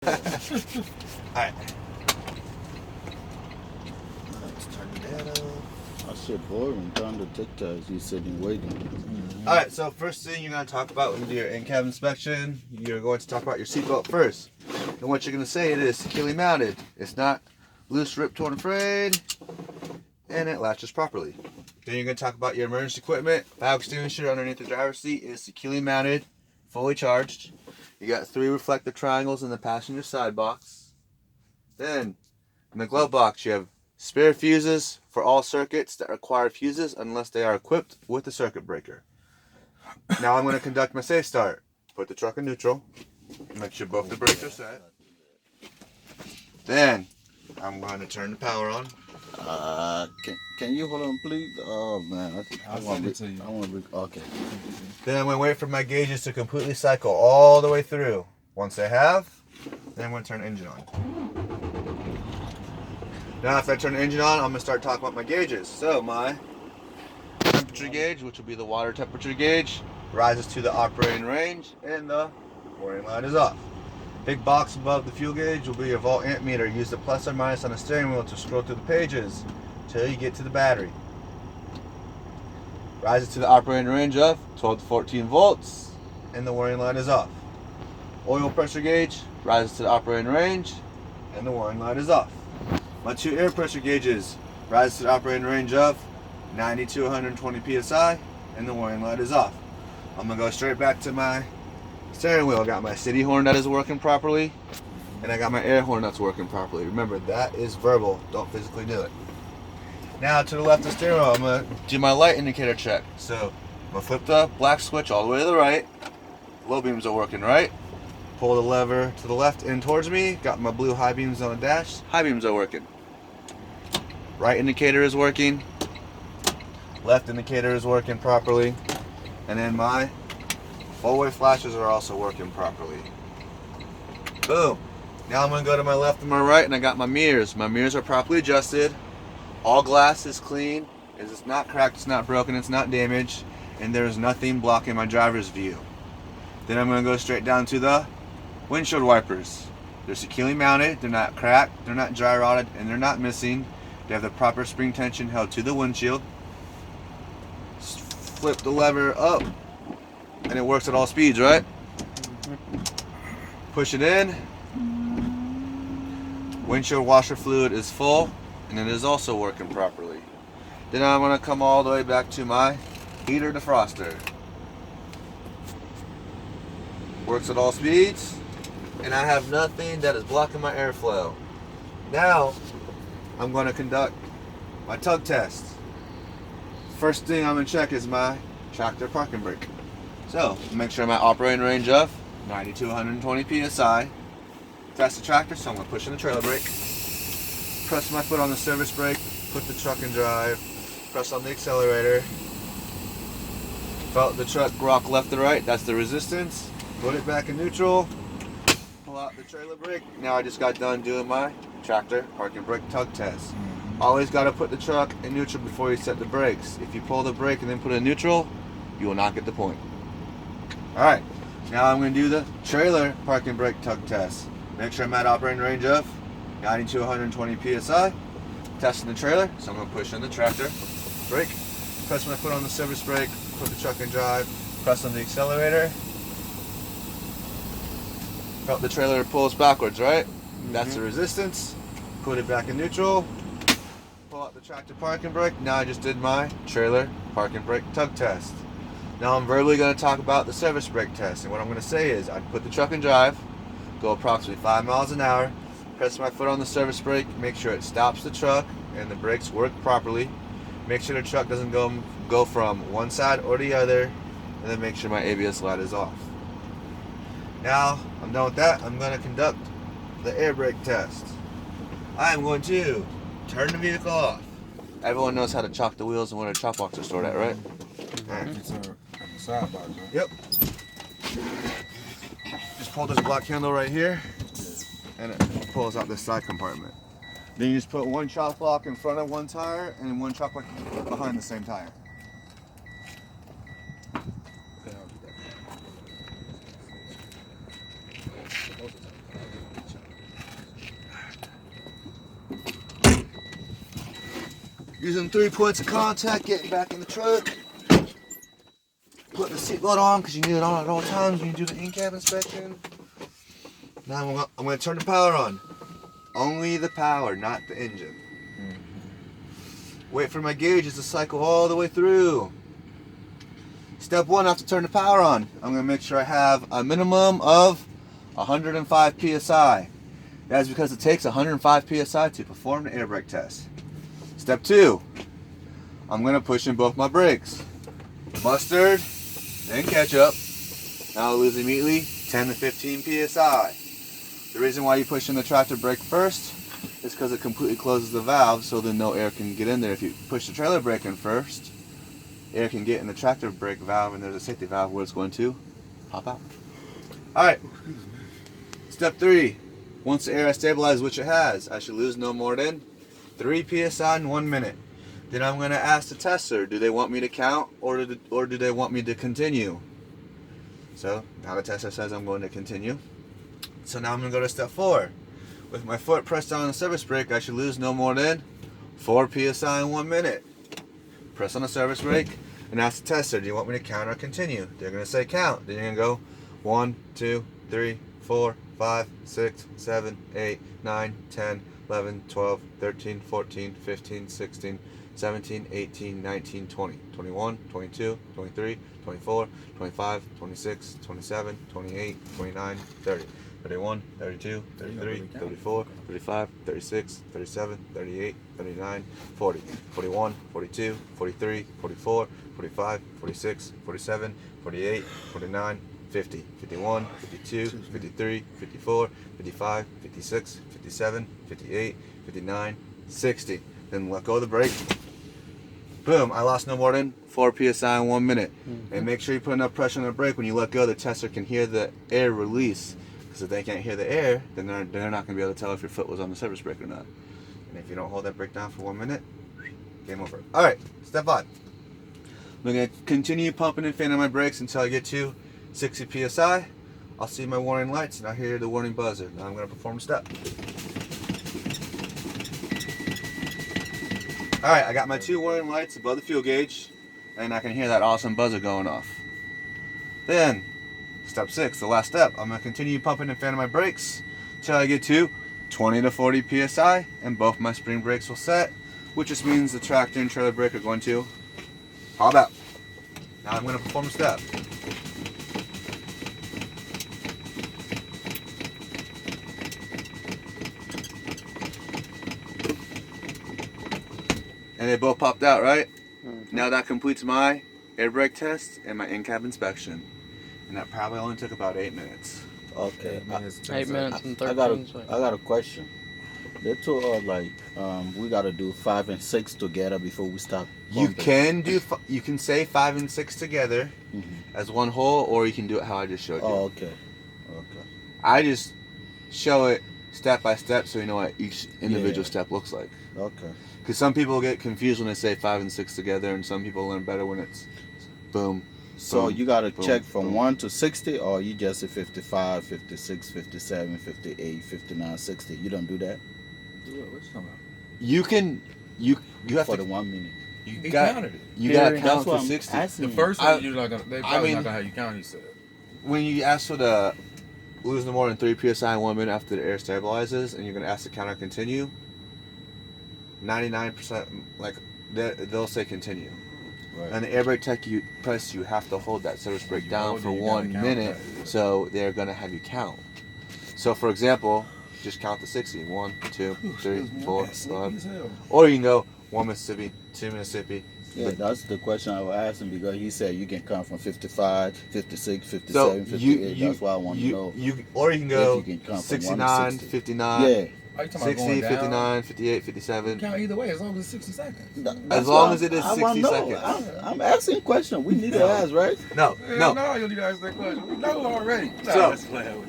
Alright. Let's turn that off. I said boring, trying to take ties. You sitting waiting. Alright, so first thing you're going to talk about when you do your in-cab inspection, you're going to talk about your seatbelt first. And what you're going to say, it is securely mounted. It's not loose, ripped, torn, frayed, and it latches properly. Then you're going to talk about your emergency equipment. Power extinguisher underneath the driver's seat is securely mounted, fully charged. You got 3 reflective triangles in the passenger side box. Then, in the glove box, you have spare fuses for all circuits that require fuses unless they are equipped with a circuit breaker. Now I'm going to conduct my safe start. Put the truck in neutral. Make sure both the brakes are set. Then, I'm going to turn the power on. Can you hold on, please? Oh man, I'll send it to you. I want to. Okay. Then I'm going to wait for my gauges to completely cycle all the way through. Once they have, then I'm going to turn the engine on. Now after I turn the engine on, I'm going to start talking about my gauges. So my temperature gauge, which will be the water temperature gauge, rises to the operating range and the warning light is off. Big box above the fuel gauge will be your volt amp meter. Use the plus or minus on the steering wheel to scroll through the pages until you get to the battery. Rises to the operating range of 12 to 14 volts and the warning light is off. Oil pressure gauge rises to the operating range and the warning light is off. My 2 air pressure gauges rise to the operating range of 90 to 120 psi and the warning light is off. I'm going to go straight back to my steering wheel. I got my city horn that is working properly and I got my air horn that's working properly. Remember, that is verbal, don't physically do it. Now to the left of the steering wheel, I'm going to do my light indicator check. So I'm going to flip the black switch all the way to the right. Low beams are working right. Pull the lever to the left in towards me. Got my blue high beams on the dash. High beams are working. Right indicator is working. Left indicator is working properly. And then my four-way flashes are also working properly. Boom. Now I'm going to go to my left and my right and I got my mirrors. My mirrors are properly adjusted. All glass is clean. It's not cracked, it's not broken, it's not damaged. And there's nothing blocking my driver's view. Then I'm going to go straight down to the windshield wipers. They're securely mounted, they're not cracked, they're not dry rotted, and they're not missing. They have the proper spring tension held to the windshield. Flip the lever up, and it works at all speeds, right? Push it in. Windshield washer fluid is full, and it is also working properly. Then I'm going to come all the way back to my heater defroster. Works at all speeds, and I have nothing that is blocking my airflow. Now, I'm going to conduct my tug test. First thing I'm going to check is my tractor parking brake. So, make sure I'm at operating range of 90 to 120 psi. Test the tractor, so I'm going to push in the trailer brake. Press my foot on the service brake, put the truck in drive, press on the accelerator. Felt the truck rock left to right, that's the resistance. Put it back in neutral, pull out the trailer brake. Now I just got done doing my tractor parking brake tug test. Always got to put the truck in neutral before you set the brakes. If you pull the brake and then put it in neutral, you will not get the point. Alright, now I'm going to do the trailer parking brake tug test. Make sure I'm at operating range of 90 to 120 psi. Testing the trailer, so I'm going to push in the tractor brake. Press my foot on the service brake, put the truck in drive, press on the accelerator. Felt the trailer pulls backwards, right? That's the resistance. Put it back in neutral. Pull out the tractor parking brake. Now I just did my trailer parking brake tug test. Now I'm verbally going to talk about the service brake test. And what I'm going to say is I'd put the truck in drive, go approximately 5 miles an hour, press my foot on the service brake, make sure it stops the truck and the brakes work properly. Make sure the truck doesn't go from one side or the other, and then make sure my ABS light is off. Now I'm done with that. I'm going to conduct the air brake test. I am going to turn the vehicle off. Everyone knows how to chock the wheels and where the chock blocks are stored at, right? It's a side box, right? Yep. Just pull this black handle right here, and it pulls out this side compartment. Then you just put one chock block in front of one tire and one chock block behind the same tire. Okay, I'll do that. Using 3 points of contact, getting back in the truck. Putting the seatbelt on because you need it on at all times when you do the in-cab inspection. Now I'm going to turn the power on. Only the power, not the engine. Wait for my gauges to cycle all the way through. Step 1, I have to turn the power on. I'm going to make sure I have a minimum of 105 PSI. That's because it takes 105 PSI to perform the air brake test. Step 2, I'm going to push in both my brakes. Mustard, then ketchup. Now I'll lose immediately 10 to 15 PSI. The reason why you push in the tractor brake first is because it completely closes the valve so then no air can get in there. If you push the trailer brake in first, air can get in the tractor brake valve and there's a safety valve where it's going to pop out. Alright, step 3. Once the air has stabilized, which it has, I should lose no more than 3 PSI in 1 minute. Then I'm going to ask the tester, do they want me to count or do they want me to continue? So now the tester says I'm going to continue. So now I'm going to go to step 4. With my foot pressed down on the service brake, I should lose no more than 4 PSI in 1 minute. Press on the service brake and ask the tester, do you want me to count or continue? They're going to say count. Then you're going to go 1, 2, 3, 4, 5, 6, 7, 8, 9, 10, 11, 12, 13, 14, 15, 16, 17, 18, 19, 20, 21, 22, 23, 24, 25, 26, 27, 28, 29, 30. 31, 32, 33, 34, 35, 36, 37, 38, 39, 40, 41, 42, 43, 44, 45, 46, 47, 48, 49, 50, 51, 52, 53, 54, 55, 56, 57, 58, 59, 60. Then let go of the brake. Boom, I lost no more than 4 PSI in 1 minute. And make sure you put enough pressure on the brake when you let go, the tester can hear the air release. Because if they can't hear the air, then they're not going to be able to tell if your foot was on the service brake or not. And if you don't hold that brake down for 1 minute, game over. Alright, step 5. I'm going to continue pumping and fanning my brakes until I get to 60 PSI. I'll see my warning lights and I'll hear the warning buzzer. Now I'm going to perform a step. Alright, I got my 2 warning lights above the fuel gauge and I can hear that awesome buzzer going off. Then, step 6, the last step, I'm going to continue pumping and fanning my brakes until I get to 20 to 40 PSI and both my spring brakes will set, which just means the tractor and trailer brake are going to pop out. Now I'm going to perform a step. And they both popped out, right? Now that completes my air brake test and my in-cab inspection. And that probably only took about 8 minutes. Okay. 8 minutes and 13 seconds. I got a question. They told us like we gotta do 5 and 6 together before we start. Pumping. You can say 5 and 6 together as one whole, or you can do it how I just showed you. Oh, okay. Okay. I just show it step by step so you know what each individual step looks like. Okay. Because some people get confused when they say 5 and 6 together, and some people learn better when it's boom. So boom, you gotta boom, check from boom. 1 to 60, or you just say 55, 56, 57, 58, 59, 60. You don't do that What you talking about? You can you have for to the 1 minute. you He got counted it. you gotta That's count what to I'm 60. asking. The first I- one, you're not gonna. They probably mean- not gonna have you count. He said. When you ask for the lose no more than 3 PSI in 1 minute after the air stabilizes, and you're gonna ask the counter continue, 99% like they'll say continue. Right. And the air brake tech you have to hold that service brake You down hold it, for you gotta 1 count minute, that. so they're gonna have you count. So for example, just count to 60. 1, 2, 3, 4, 5. Or you can go 1 Mississippi, 2 Mississippi. Yeah, that's the question I was asking because he said you can count from 55, 56, 57, So 58. That's why I want to know. Or you can go if you can count from 1 to 69, 60. 59, Yeah. Are you talking about 60, going down? 59, 58, You 57. count either way as long as it's 60 seconds. That's long why as it is I wanna 60 know. seconds. I'm asking a question. We need to ask, right? No, Hell no. no, you don't need to ask that question. We know already. So- Let's play with